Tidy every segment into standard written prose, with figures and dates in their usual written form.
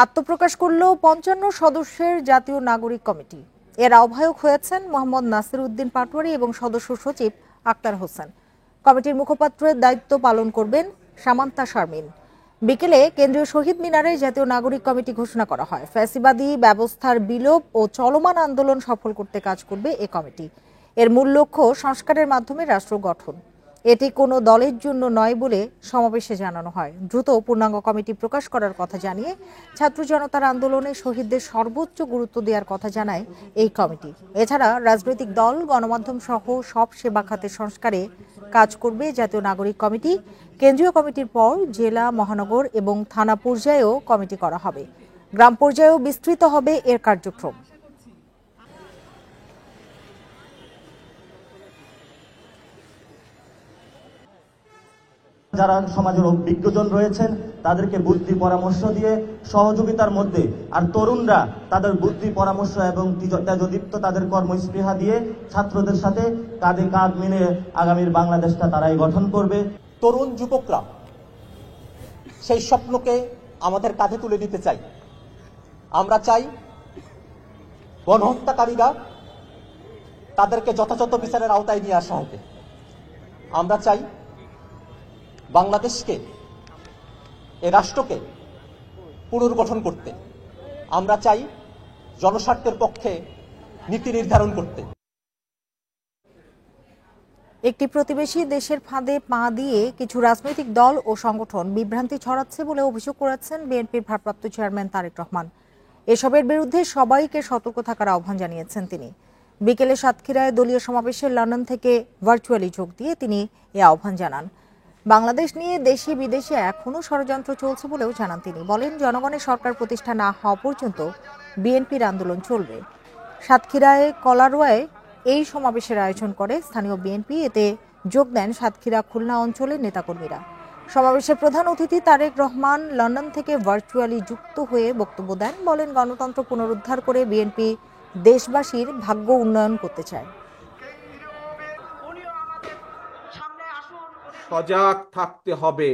আত্মপ্রকাশ করল ৫৫ সদস্যের জাতীয় নাগরিক কমিটি। এর আহ্বায়ক হয়েছেন মোহাম্মদ নাসির উদ্দিন পাটোয়ারি এবং সদস্য সচিব আক্তার হোসেন। কমিটির মুখপাত্রের দায়িত্ব পালন করবেন সামান্তা শারমিন। বিকেলে কেন্দ্রীয় শহীদ মিনারে জাতীয় নাগরিক কমিটি ঘোষণা করা হয়। ফ্যাসিবাদী ব্যবস্থার বিলোপ ও চলমান আন্দোলন সফল করতে কাজ করবে এ কমিটি। এর মূল লক্ষ্য সংস্কারের মাধ্যমে রাষ্ট্র গঠন। এটি কোনো দলের জন্য নয় বলে সমাবেশে জানানো হয়। দ্রুত পূর্ণাঙ্গ কমিটি প্রকাশ করার কথা জানিয়ে ছাত্র জনতার আন্দোলনে শহীদদের সর্বোচ্চ গুরুত্ব দেওয়ার কথা জানায় এই কমিটি। এছাড়া রাজনৈতিক দল, গণমাধ্যম সহ সব সেবা খাতের সংস্কারে কাজ করবে জাতীয় নাগরিক কমিটি। কেন্দ্রীয় কমিটির পর জেলা, মহানগর এবং থানা পর্যায়েও কমিটি করা হবে। গ্রাম পর্যায়েও বিস্তৃত হবে এর কার্যক্রম। যারা সমাজের অভিজ্ঞজন রয়েছেন তাদেরকে বুদ্ধি পরামর্শ দিয়ে সহযোগিতার মধ্যে, আর তরুণরা তাদের বুদ্ধি পরামর্শ এবং তেজদীপ্ত তাদের কর্মস্পৃহা দিয়ে ছাত্রদের সাথে কাঁধে কাঁধ মিলে আগামীর বাংলাদেশটা তারাই গঠন করবে। তরুণ যুবকরা সেই স্বপ্নকে আমাদের কাঁধে তুলে দিতে চাই। আমরা চাই গণহত্যাকারীরা তাদেরকে যথাযথ বিচারের আওতায় নিয়ে আসা হবে। আমরা চাই বাংলাদেশকে, এ রাষ্ট্রকে পুনর্গঠন করতে। আমরা চাই জনস্বার্থের পক্ষে নীতি নির্ধারণ করতে। একটি প্রতিবেশী দেশের ফাঁদে পা দিয়ে কিছু রাজনৈতিক দল ও সংগঠন বিভ্রান্তি ছড়াচ্ছে বলে অভিযোগ করেছেন বিএনপির ভারপ্রাপ্ত চেয়ারম্যান তারেক রহমান। এসবের বিরুদ্ধে সবাইকে সতর্ক থাকার আহ্বান জানিয়েছেন তিনি। বিকেলে সাতক্ষীরায় দলীয় সমাবেশে লন্ডন থেকে ভার্চুয়ালি যোগ দিয়ে তিনি এ আহ্বান জানান। বাংলাদেশ নিয়ে দেশে বিদেশে এখনো ষড়যন্ত্র চলছে বলেও জানান তিনি। বলেন, জনগণের সরকার প্রতিষ্ঠা না হওয়া পর্যন্ত বিএনপির আন্দোলন চলবে। সাতক্ষীরায় কলারোয়ায় এই সমাবেশের আয়োজন করে স্থানীয় বিএনপি। এতে যোগ দেন সাতক্ষীরা, খুলনা অঞ্চলের নেতাকর্মীরা। সমাবেশের প্রধান অতিথি তারেক রহমান লন্ডন থেকে ভার্চুয়ালি যুক্ত হয়ে বক্তব্য দেন। বলেন, গণতন্ত্র পুনরুদ্ধার করে বিএনপি দেশবাসীর ভাগ্য উন্নয়ন করতে চায়। সজাগ থাকতে হবে।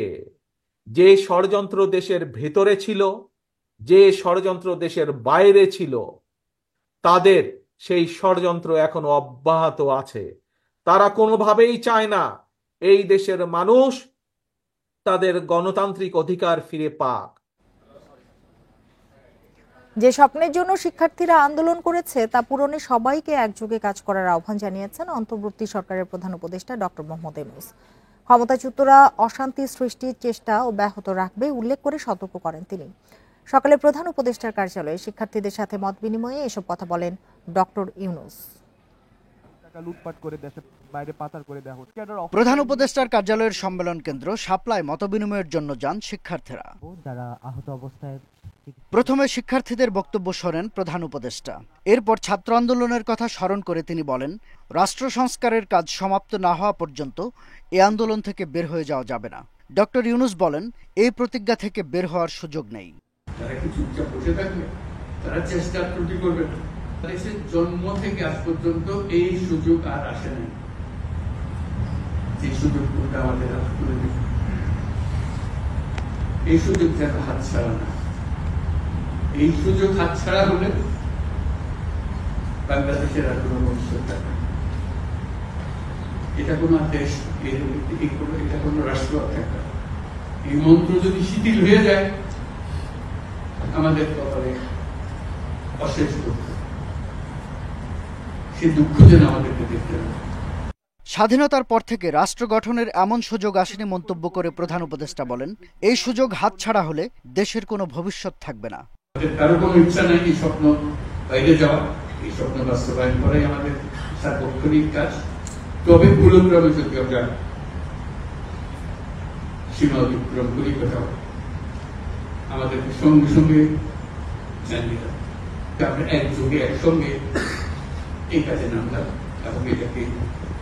যে ষড়যন্ত্র দেশের ভেতরে ছিল, যে ষড়যন্ত্র দেশের বাইরে ছিল, তাদের সেই ষড়যন্ত্র এখনো অব্যাহত আছে। তারা কোনোভাবেই চায় না এই দেশের মানুষ তাদের গণতান্ত্রিক অধিকার ফিরে পাক। যে স্বপ্নের জন্য শিক্ষার্থীরা আন্দোলন করেছে তা পূরণে সবাইকে একযোগে কাজ করার আহ্বান জানিয়েছেন অন্তর্বর্তী সরকারের প্রধান উপদেষ্টা ডক্টর মোহাম্মদ ইউনূস। ক্ষমতাচ্যুতরা অশান্তি সৃষ্টির চেষ্টা অব্যাহত রাখবে উল্লেখ করে সতর্ক করেন তিনি। সকালে প্রধান উপদেষ্টার কার্যালয়ে শিক্ষার্থীদের সাথে মত বিনিময়ে এসব কথা বলেন ডক্টর ইউনূস। প্রধান উপদেষ্টার কার্যালয়ের সম্মেলন কেন্দ্র শাপলায় মতবিনিময়ের জন্য যান শিক্ষার্থীরা। প্রথমে শিক্ষার্থীদের বক্তব্য শোনেন প্রধান উপদেষ্টা। এরপর ছাত্র আন্দোলনের কথা স্মরণ করে তিনি বলেন, রাষ্ট্র সংস্কারের কাজ সমাপ্ত না হওয়া পর্যন্ত এই আন্দোলন থেকে বের হয়ে যাওয়া যাবে না। ডক্টর ইউনূস বলেন, এই প্রতিজ্ঞা থেকে বের হওয়ার সুযোগ নেই। দেশের জন্ম থেকে আজ পর্যন্ত এই সুযোগ আর আসে নাই। যে সুযোগটা আমাদের হাত করে দিল, এই সুযোগ যেন হাতছাড়া না। এই সুযোগ হাতছাড়া হলে বাংলাদেশের আর কোনো ভবিষ্যৎ থাকবে। এটা কোনো দেশ, এটা কোনো রাষ্ট্র থাকবে। এই মন্ত্র যদি শিথিল হয়ে যায়, আমাদের কপালে অশেষ দুঃখ। স্বাধীনতার পর থেকে রাষ্ট্র গঠনের এমন সুযোগ আসেনি মন্তব্য করে প্রধান উপদেষ্টা বলেন, এই সুযোগ হাতছাড়া হলে দেশের কোনো ভবিষ্যৎ থাকবে না। কারো কোনো ইচ্ছা নাই এই স্বপ্ন বাইরে যাওয়া, এই স্বপ্ন বাস্তবায়ন করাই আমাদের সার্বক্ষণিক কাজ। তবে ভুলক্রমে যদি আমরা সীমা অতিক্রম করি কোথাও, আমাদেরকে সঙ্গে সঙ্গে জানিয়ে আমরা একযোগে একসঙ্গে এই কাজে নামলাম এবং এটাকে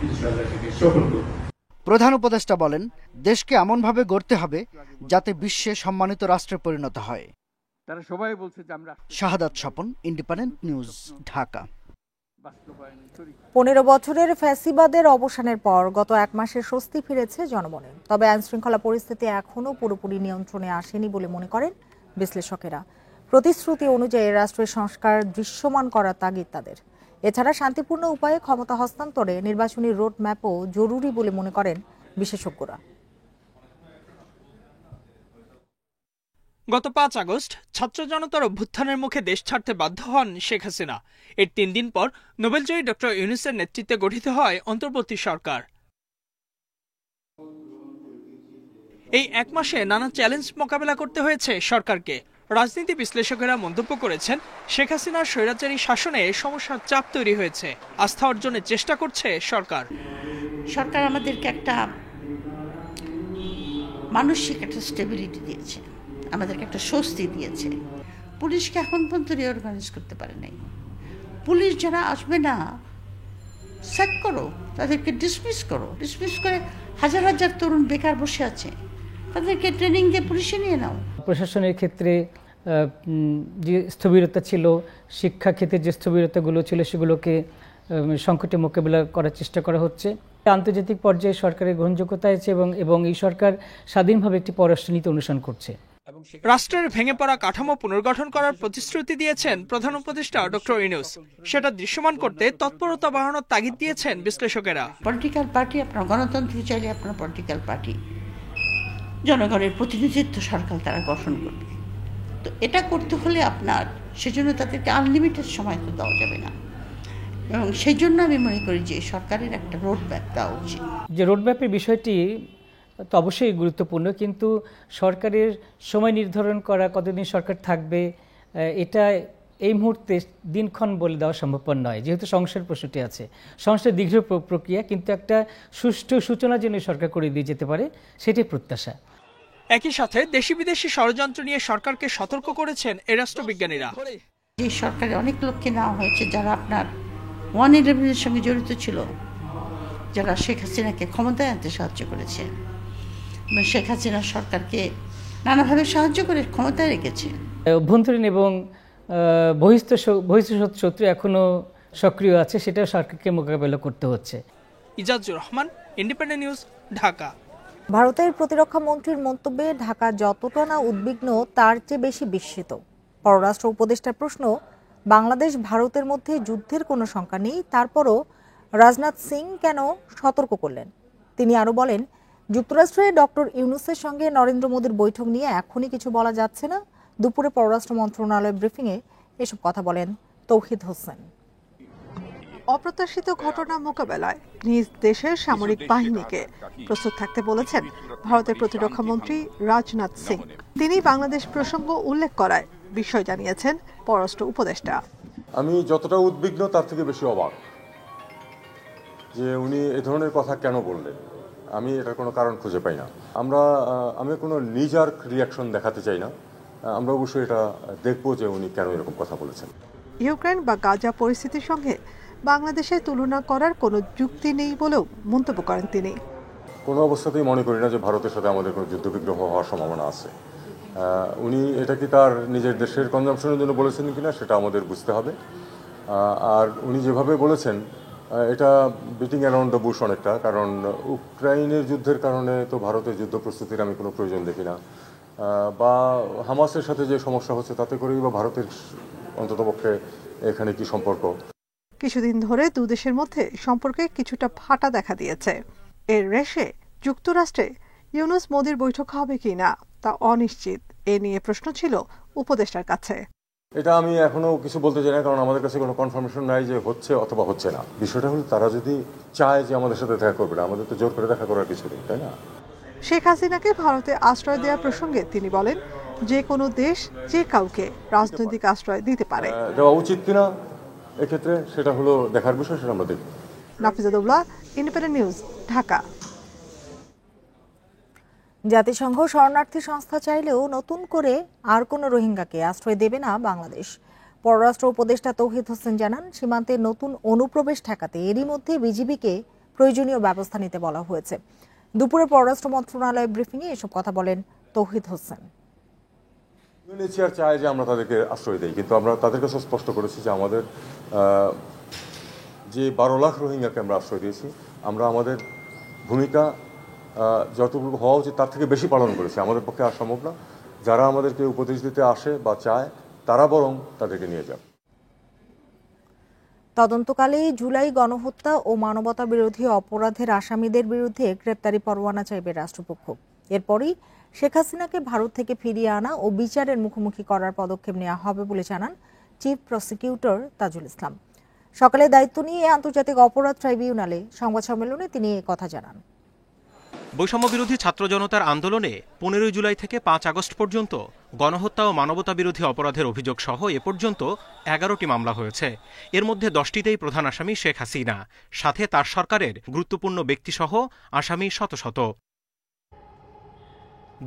ইনশাআল্লাহ সফল করব। প্রধান উপদেষ্টা বলেন, দেশকে এমনভাবে গড়তে হবে যাতে বিশ্বে সম্মানিত রাষ্ট্রে পরিণত হয়। তারা সবাই বলছে যে আমরা। শাহাদাত স্বপন, ইন্ডিপেন্ডেন্ট নিউজ, ঢাকা। 15 বছরের ফ্যাসিবাদের অবসানের পর গত এক মাসে স্বস্তি ফিরেছে জনমনে। তবে আইনশৃঙ্খলা পরিস্থিতি এখনো পুরোপুরি নিয়ন্ত্রণে আসেনি বলে মনে করেন বিশ্লেষকেরা। প্রতিশ্রুতি অনুযায়ী রাষ্ট্রের সংস্কার দৃশ্যমান করার তাগিদ তাদের। এছাড়া শান্তিপূর্ণ উপায়ে ক্ষমতা হস্তান্তরে নির্বাচনী রোড ম্যাপও জরুরি বলে মনে করেন বিশেষজ্ঞরা। গত 5 আগস্ট ছাত্র জনতার অভ্যুত্থানের মুখে দেশ ছাড়তে বাধ্য হন শেখ হাসিনা। এর 3 দিন পর নোবেলজয়ী ডক্টর ইউনূসের নেতৃত্বে গঠিত হয় অন্তর্বর্তী সরকার। এই 1 মাসে নানা চ্যালেঞ্জ মোকাবেলা করতে হয়েছে সরকারকে। রাজনীতি বিশ্লেষকেরা মন্তব্য করেছেন, শেখ হাসিনার স্বৈরাচারী শাসনে সমস্যার চাপ তৈরি হয়েছে। আস্থা অর্জনের চেষ্টা করছে সরকার। সরকার আমাদেরকে একটা মানসিক একটা স্টেবিলিটি দিয়েছে, আমাদেরকে একটা স্বস্তি দিয়েছে। পুলিশকে এখন পর্যন্ত রিঅর্গানাইজ করতে পারে নাই। পুলিশ যারা আসবে না, স্যাক করো, তাদেরকে ডিসমিস করো। ডিসমিস করে হাজার হাজার তরুণ বেকার বসে আছে, তাদেরকে ট্রেনিং দিয়ে পুলিশে নিয়ে নাও। প্রশাসনের ক্ষেত্রে যে স্থবিরতা ছিল, শিক্ষা ক্ষেত্রে যে স্থবিরতাগুলো ছিল, সেগুলোকে সংকটে মোকাবিলা করার চেষ্টা করা হচ্ছে। আন্তর্জাতিক পর্যায়ে সরকারের গ্রহণযোগ্যতা আছে এবং এই সরকার স্বাধীনভাবে একটি পররাষ্ট্রনীতি অনুসরণ করছে। রাষ্ট্রের ভেঙে পড়া কাঠামো পুনর্গঠন করার প্রতিশ্রুতি দিয়েছেন প্রধান উপদেষ্টা ডক্টর ইউনূস। সেটা দৃশ্যমান করতে তৎপরতা বাড়ানোর তাগিদ দিয়েছেন বিশ্লেষকেরা। পলিটিক্যাল পার্টি, আপনার গণতন্ত্র চাইলে আপনার পলিটিক্যাল পার্টি জনগণের প্রতিনিধিত্ব সরকার তারা গঠন করবে। তো এটা করতে হলে আপনার সেজন্য তাদেরকে আনলিমিটেড সময় তো দেওয়া যাবে না, এবং সেই জন্য আমি মনে করি যে সরকারের একটা রোডম্যাপ দেওয়া উচিত। যে রোডম্যাপের বিষয়টি তো অবশ্যই গুরুত্বপূর্ণ, কিন্তু সরকারের সময় নির্ধারণ করা, কতদিন সরকার থাকবে, এটা এই মুহূর্তে দিনক্ষণ বলে দেওয়া সম্ভবপর নয়। যেহেতু সংস্কার প্রশ্নটি আছে, সংস্কার দীর্ঘ প্রক্রিয়া, কিন্তু একটা সুষ্ঠু সূচনা যেন সরকার করে দিয়ে যেতে পারে, সেটাই প্রত্যাশা। একই সাথে দেশি বিদেশি ষড়যন্ত্র নিয়ে সরকারকে সতর্ক করেছেন এই রাষ্ট্রবিজ্ঞানীরা। যে সরকারে অনেক লোককে নেওয়া হয়েছে যারা আপনার 111-এর সঙ্গে জড়িত ছিল, যারা শেখ হাসিনাকে ক্ষমতায় আনতে সাহায্য করেছে, শেখ হাসিনা সরকারকে নানাভাবে সাহায্য করে ক্ষমতায় রেখেছে। অভ্যন্তরীণ এবং বহিস্থ শত্রু এখনো সক্রিয় আছে, সেটাও সরকারকে মোকাবেলা করতে হচ্ছে। Ijazur Rahman, independent news, Dhaka. ভারতের প্রতিরক্ষা মন্ত্রীর মন্তব্যে ঢাকা যতটা না উদ্বিগ্ন, তার চেয়ে বেশি বিস্মিত। পররাষ্ট্র উপদেষ্টার প্রশ্ন, বাংলাদেশ ভারতের মধ্যে যুদ্ধের কোনো শঙ্কা নেই, তারপরও রাজনাথ সিং কেন সতর্ক করলেন? তিনি আরো বলেন, যুক্তরাষ্ট্রে ডক্টর ইউনূসের সঙ্গে নরেন্দ্র মোদীর বৈঠক নিয়ে এখনই কিছু বলা যাচ্ছে না। দুপুরে পররাষ্ট্র মন্ত্রণালয় ব্রিফিংয়ে এসব কথা বলেন তৌহিদ হোসেন। অপ্রত্যাশিত ঘটনা মোকাবেলায় নিজ দেশের সামরিক বাহিনীকে প্রস্তুত থাকতে বলেছেন ভারতের প্রতিরক্ষা মন্ত্রী রাজনাথ সিং। তিনি বাংলাদেশ প্রসঙ্গ উল্লেখ করায় বিষয় জানিয়েছেন পররাষ্ট্র উপদেষ্টা। আমি যতটা উদ্বিগ্ন তার থেকে বেশি অবাক যে উনি এ ধরনের কথা কেন বললেন। আমি এটার কোনো কারণ খুঁজে পাই না। আমি কোনো নিজার রিয়াকশন দেখাতে চাই না। আমরা অবশ্যই এটা দেখব যে উনি কেন এরকম কথা বলেছেন। ইউক্রেন বা গাজা পরিস্থিতির সঙ্গে বাংলাদেশের তুলনা করার কোনো যুক্তি নেই বলেও মন্তব্য করেন তিনি। কোনো অবস্থাতেই মনে করি না যে ভারতের সাথে আমাদের কোনো যুদ্ধবিগ্রহ হওয়ার সম্ভাবনা আছে। উনি এটা কি তার নিজের দেশের কনজাম্পশনের জন্য বলেছেন কিনা সেটা আমাদের বুঝতে হবে। আর উনি যেভাবে বলেছেন এটা বিটিং অ্যারাউন্ড দ্য বুশ অনেকটা, কারণ ইউক্রাইনের যুদ্ধের কারণে তো ভারতের যুদ্ধ প্রস্তুতির আমি কোনো প্রয়োজন দেখি না, বা হামাসের সাথে যে সমস্যা হচ্ছে তাতে করেই বা ভারতের অন্ততপক্ষে এখানে কি সম্পর্ক। কিছুদিন ধরে দুদেশের মধ্যে সম্পর্কে কিছুটা ফাটা দেখা দিয়েছে। এর রেশে যুক্তরাষ্ট্রে ইউনূস মোদির বৈঠক হবে কিনা তা অনিশ্চিত। এ নিয়ে প্রশ্ন ছিল উপদেষ্টার কাছে। এটা আমি এখনো কিছু বলতে চাই না, কারণ আমাদের কাছে কোনো কনফার্মেশন নাই যে হচ্ছে অথবা হচ্ছে না। বিষয়টা হলো তারা যদি চায় যে আমাদের সাথে দেখা করবে না, আমাদের তো জোর করে দেখা করার কিছু নেই, তাই না? শেখ হাসিনাকে ভারতে আশ্রয় দেওয়ার প্রসঙ্গে তিনি বলেন, যে কোনো দেশ যে কাউকে রাজনৈতিক আশ্রয় দিতে পারে। দেওয়া উচিত কিনা এক্ষেত্রে সেটা হলো দেখার বিষয়, সেটা আমরা দেখব। Nafiza Daula, independent news, Dhaka. জাতিসংঘ শরণার্থী সংস্থা চাইলেও নতুন করে আর কোনো রোহিঙ্গাকে আশ্রয় দেবে না বাংলাদেশ। পররাষ্ট্র উপদেষ্টা তৌহিদ হোসেন জানান, সীমান্তে নতুন অনুপ্রবেশ ঠেকাতে এরই মধ্যে বিজিবিকে প্রয়োজনীয় ব্যবস্থা নিতে বলা হয়েছে। দুপুরে পররাষ্ট্র মন্ত্রণালয় ব্রিফিংয়ে এসব কথা বলেন তৌহিদ হোসেন। ইউএনএইচসিআর চায় যে আমরা তাদেরকে আশ্রয় দিই, কিন্তু আমরা তাদের কাছে স্পষ্ট করেছি যে আমাদের যে 12 লাখ রোহিঙ্গাকে আমরা আশ্রয় দিয়েছি, আমরা আমাদের ভূমিকা যতটুকু হওয়া উচিত তার থেকে বেশি পালন করেছি। আমাদের পক্ষে আর সম্ভব না। যারা আমাদেরকে উপদেশ দিতে আসে বা চায় তারা বরং তাদেরকে নিয়ে যাক। তদন্তকালে জুলাই গণহত্যা ও মানবতা বিরোধী অপরাধের আসামিদের বিরুদ্ধে গ্রেপ্তারি পরোয়ানা চাইবে রাষ্ট্রপক্ষ। এরপরই শেখ হাসিনাকে ভারত থেকে ফিরিয়ে আনা ও বিচারের মুখোমুখি করার পদক্ষেপ নেওয়া হবে বলে জানান চিফ প্রসিকিউটর তাজুল ইসলাম। সকালে দায়িত্ব নিয়ে আন্তর্জাতিক অপরাধ ট্রাইব্যুনালে সংবাদ সম্মেলনে তিনি কথা জানান। বৈষম্য বিরোধী ছাত্র জনতার আন্দোলনে 15 জুলাই থেকে 5 আগস্ট পর্যন্ত গণহত্যা ও মানবতা বিরোধী অপরাধের অভিযোগ সহ এ পর্যন্ত 11টি মামলা হয়েছে। এর মধ্যে 10টিতেই প্রধান আসামি শেখ হাসিনা, সাথে তার সরকারের গুরুত্বপূর্ণ ব্যক্তিসহ আসামি শত শত।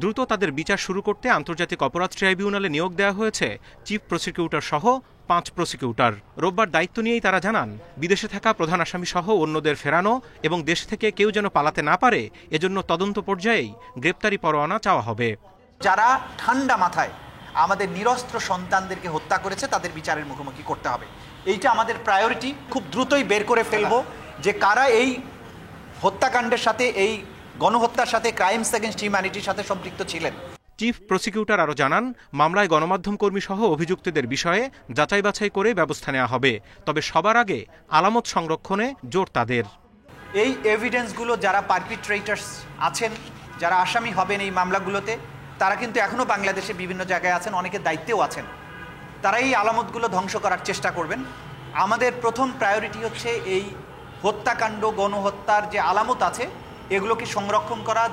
দ্রুত তাদের বিচার শুরু করতে আন্তর্জাতিক অপরাধ ট্রাইব্যুনালে নিয়োগ দেওয়া হয়েছে চিফ প্রসিকিউটর সহ 5 প্রসিকিউটর। রোববার দায়িত্ব নিয়েই তারা জানান, বিদেশে থাকা প্রধান আসামি সহ অন্যদের ফেরানো এবং দেশ থেকে কেউ যেন পালাতে না পারে এজন্য তদন্ত পর্যায়েই গ্রেপ্তারি পরোয়ানা চাওয়া হবে। যারা ঠান্ডা মাথায় আমাদের নিরস্ত্র সন্তানদেরকে হত্যা করেছে তাদের বিচারের মুখোমুখি করতে হবে। এইটা আমাদের প্রায়োরিটি। খুব দ্রুতই বের করে ফেলবো যে কারা এই হত্যাকাণ্ডের সাথে, এই গণহত্যার সাথে, ক্রাইমস এগেইনস্ট হিউম্যানিটির সাথে সম্পৃক্ত ছিলেন। চিফ প্রসিকিউটর আরও জানান, মামলায় গণমাধ্যম কর্মী সহ অভিযুক্তদের বিষয়ে যাচাই বাছাই করে ব্যবস্থা নেওয়া হবে, তবে সবার আগে আলামত সংরক্ষণে জোর তাদের। এই এভিডেন্সগুলো যারা পারপিট্রেটার্স আছেন, যারা আসামি হবেন এই মামলাগুলোতে, তারা কিন্তু এখনও বাংলাদেশে বিভিন্ন জায়গায় আছেন, অনেকে দায়িত্বেও আছেন। তারা এই আলামতগুলো ধ্বংস করার চেষ্টা করবেন। আমাদের প্রথম প্রায়োরিটি হচ্ছে এই হত্যাকাণ্ড, গণহত্যার যে আলামত আছে এগুলোকে সংরক্ষণ করা।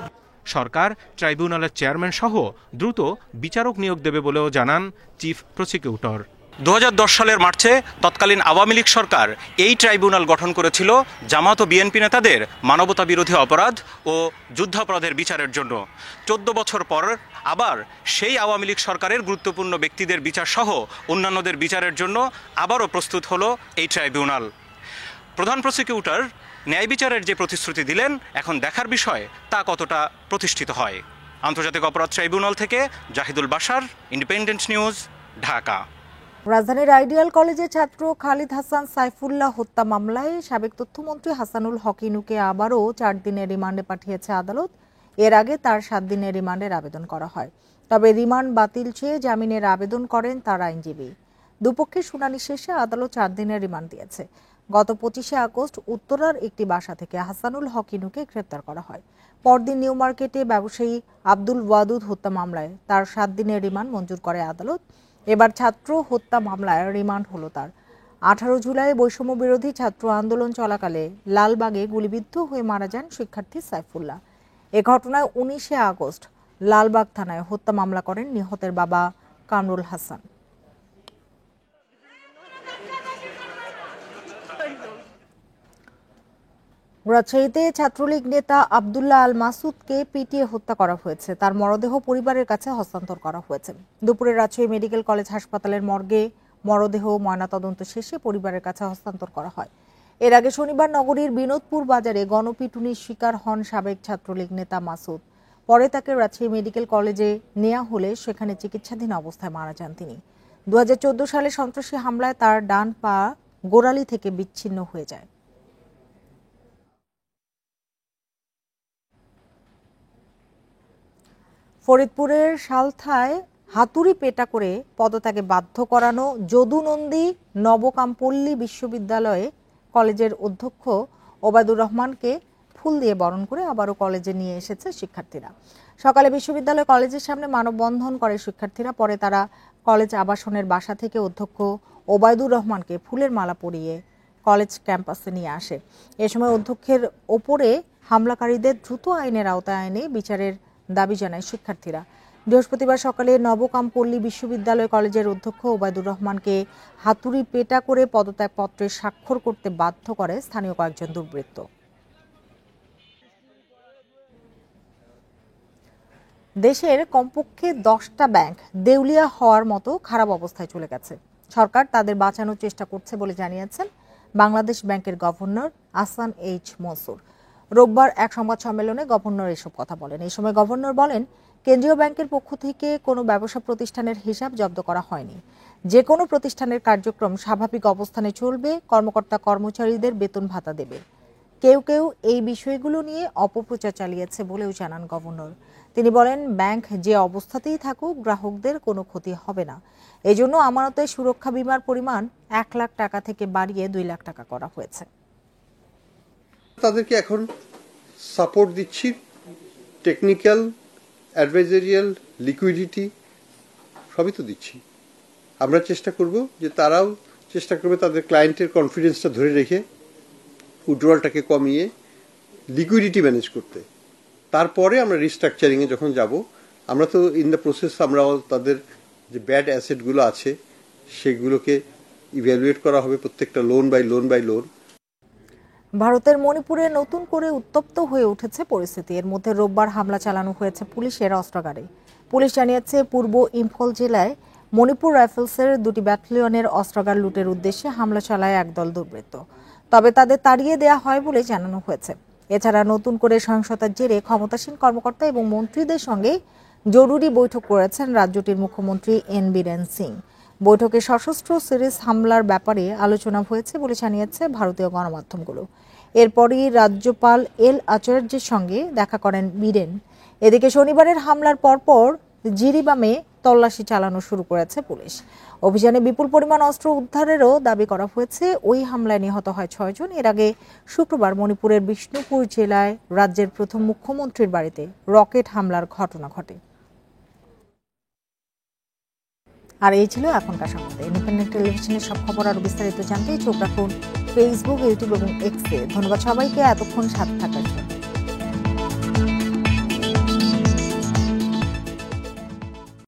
সরকার ট্রাইব্যুনালের চেয়ারম্যান সহ দ্রুত বিচারক নিয়োগ দেবে বলেও জানান চিফ প্রসিকিউটর। 2010 সালের মার্চে তৎকালীন আওয়ামী লীগ সরকার এই ট্রাইব্যুনাল গঠন করেছিল জামাত ও বিএনপি নেতাদের মানবতা বিরোধী অপরাধ ও যুদ্ধাপরাধের বিচারের জন্য। 14 বছর পর আবার সেই আওয়ামী লীগ সরকারের গুরুত্বপূর্ণ ব্যক্তিদের বিচার সহ অন্যান্যদের বিচারের জন্য আবারও প্রস্তুত হলো এই ট্রাইব্যুনাল। প্রধান প্রসিকিউটর ন্যায় বিচারের যে প্রতিশ্রুতি দিলেন, এখন দেখার বিষয় তা কতটা প্রতিষ্ঠিত হয়। আন্তর্জাতিক অপরাধ ট্রাইব্যুনাল থেকে জাহিদুল বাশার, ইন্ডিপেন্ডেন্ট নিউজ, ঢাকা। রাজধানীর আইডিয়াল কলেজের ছাত্র খালিদ হাসান সাইফুল্লাহ হত্যা মামলায় সাবেক তথ্যমন্ত্রী হাসানুল হক ইনুকে আবারও 4 দিনের রিমান্ডে পাঠিয়েছে আদালত। এর আগে তার 7 দিনের রিমান্ডের আবেদন করা হয়, তবে রিমান্ড বাতিল চেয়ে জামিনের আবেদন করেন তার আইনজীবী। দুপক্ষের শুনানি শেষে আদালত 4 দিনের রিমান্ড দিয়েছে। গত 25 আগস্ট উত্তরার একটি বাসা থেকে হাসানুল হক ইনুকে গ্রেপ্তার করা হয়। পরদিন নিউ মার্কেটে ব্যবসায়ী আব্দুল ওয়াদুদ হত্যা মামলায় তার 7 দিনের রিমান্ড মঞ্জুর করে আদালত। এবার ছাত্র হত্যা মামলায় রিমান্ড হলো তার। 18 জুলাই বৈষম্য বিরোধী ছাত্র আন্দোলন চলাকালে লালবাগে গুলিবিদ্ধ হয়ে মারা যান শিক্ষার্থী সাইফুল্লাহ। এ ঘটনায় 19 আগস্ট লালবাগ থানায় হত্যা মামলা করেন নিহতের বাবা কামরুল হাসান। রাজশাহীতে ছাত্রলীগ নেতা আব্দুল্লাহ আল মাসুদকে পিটিয়ে হত্যা করা হয়েছে। তার মরদেহ পরিবারের কাছে হস্তান্তর করা হয়েছে। দুপুরে রাজশাহী মেডিকেল কলেজ হাসপাতালের মর্গে মরদেহ ময়নাতদন্ত শেষে পরিবারের কাছে হস্তান্তর করা হয়। এর আগে শনিবার নগরীর বিনোদপুর বাজারে গণপিটুনির শিকার হন সাবেক ছাত্রলীগ নেতা মাসুদ। পরে তাকে রাজশাহী মেডিকেল কলেজে নেওয়া হলে সেখানে চিকিৎসাধীন অবস্থায় মারা যান তিনি। 2014 সালে সন্ত্রাসী হামলায় তার ডান পা গোড়ালি থেকে বিচ্ছিন্ন হয়ে যায়। ফরিদপুরের সালথায় হাতুড়ি পেটা করে পদত্যাগে বাধ্য করানো যদুনন্দী নবকামপল্লী বিশ্ববিদ্যালয়ে কলেজের অধ্যক্ষ ওবায়দুর রহমানকে ফুল দিয়ে বরণ করে আবারও কলেজে নিয়ে এসেছে শিক্ষার্থীরা। সকালে বিশ্ববিদ্যালয় কলেজের সামনে মানববন্ধন করে শিক্ষার্থীরা। পরে তারা কলেজ আবাসনের বাসা থেকে অধ্যক্ষ ওবায়দুর রহমানকে ফুলের মালা পরিয়ে কলেজ ক্যাম্পাসে নিয়ে আসে। এ সময় অধ্যক্ষের ওপরে হামলাকারীদের দ্রুত আইনের আওতায় এনে বিচারের দাবি জানায় শিক্ষার্থীরা। বৃহস্পতিবার সকালে নবকামপল্লী বিশ্ববিদ্যালয় কলেজের অধ্যক্ষ ওবায়দুর রহমানকে হাতুড়ি পেটা করে পদত্যাগপত্রে স্বাক্ষর করতে বাধ্য করে স্থানীয় কয়েকজন দুর্বৃত্ত। দেশের কমপক্ষে 10টা ব্যাংক দেউলিয়া হওয়ার মতো খারাপ অবস্থায় চলে গেছে। সরকার তাদের বাঁচানোর চেষ্টা করছে বলে জানিয়েছেন বাংলাদেশ ব্যাংকের গভর্নর আহসান এইচ মনসুর। রোববার এক সংবাদ সম্মেলনে গভর্নর এসব কথা বলেন। এই সময় গভর্নর বলেন, কেন্দ্রীয় ব্যাংকের পক্ষ থেকে কোনো ব্যবসা প্রতিষ্ঠানের হিসাব জব্দ করা হয়নি। যে কোনো প্রতিষ্ঠানের কার্যক্রম স্বাভাবিক অবস্থানে চলবে, কর্মকর্তা কর্মচারীদের বেতন ভাতা দেবে। কেউ কেউ এই বিষয়গুলো নিয়ে অপপ্রচার চালিয়েছে বলেও জানান গভর্নর। তিনি বলেন, ব্যাংক যে অবস্থাতেই থাকুক গ্রাহকদের কোনো ক্ষতি হবে না। এজন্য আমানতের সুরক্ষা বীমার পরিমাণ 1 লাখ টাকা থেকে বাড়িয়ে 2 লাখ টাকা করা হয়েছে। তাদেরকে এখন সাপোর্ট দিচ্ছি, টেকনিক্যাল, অ্যাডভাইজারিয়াল, লিকুইডিটি সবই তো দিচ্ছি। আমরা চেষ্টা করব যে তারাও চেষ্টা করবে তাদের ক্লায়েন্টের কনফিডেন্সটা ধরে রেখে উইথড্রয়ালটাকে কমিয়ে লিকুইডিটি ম্যানেজ করতে। তারপরে আমরা রিস্ট্রাকচারিংয়ে যখন যাব, আমরা তো ইন দ্য প্রসেস আমরা তাদের যে ব্যাড অ্যাসেটগুলো আছে সেগুলোকে ইভ্যালুয়েট করা হবে প্রত্যেকটা লোন বাই লোন। ভারতের মণিপুরে নতুন করে উত্তপ্ত হয়ে উঠেছে পরিস্থিতি। এর মধ্যে রোববার হামলা চালানো হয়েছে পুলিশের অস্ত্রাগারে। পুলিশ জানিয়েছে, পূর্ব ইম্ফল জেলায় মণিপুর রাইফেলসের 2টি ব্যাটালিয়নের অস্ত্রাগার লুটের উদ্দেশ্যে হামলা চালায় একদল দুর্বৃত্ত। তবে তাদের তাড়িয়ে দেওয়া হয় বলে জানানো হয়েছে। এছাড়া নতুন করে সহিংসতার জেরে ক্ষমতাসীন কর্মকর্তা এবং মন্ত্রীদের সঙ্গে জরুরি বৈঠক করেছেন রাজ্যটির মুখ্যমন্ত্রী এন বীরেন সিং। বৈঠকে সশস্ত্র সিরিজ হামলার ব্যাপারে আলোচনা হয়েছে বলে জানিয়েছে ভারতীয় গণমাধ্যমগুলো। এরপরই রাজ্যপাল এল আচার্যের সঙ্গে দেখা করেন বীরেন। এদিকে শনিবারের হামলার পরপর জিরিবামে তল্লাশি চালানো শুরু করেছে পুলিশ। অভিযানে বিপুল পরিমাণ অস্ত্র উদ্ধারেরও দাবি করা হয়েছে। ওই হামলায় নিহত হয় 6 জন। এর আগে শুক্রবার মণিপুরের বিষ্ণুপুর জেলায় রাজ্যের প্রথম মুখ্যমন্ত্রীর বাড়িতে রকেট হামলার ঘটনা ঘটে। আর এই ছিল এখনকার সংবাদ। ইন্ডিপেন্ডেন্ট টেলিভিশনের সব খবর আরো বিস্তারিত জানতে চোখ রাখুন ফেসবুক, ইউটিউব এবং এক্সে। ধন্যবাদ সবাইকে এতক্ষণ সাথে থাকার জন্য।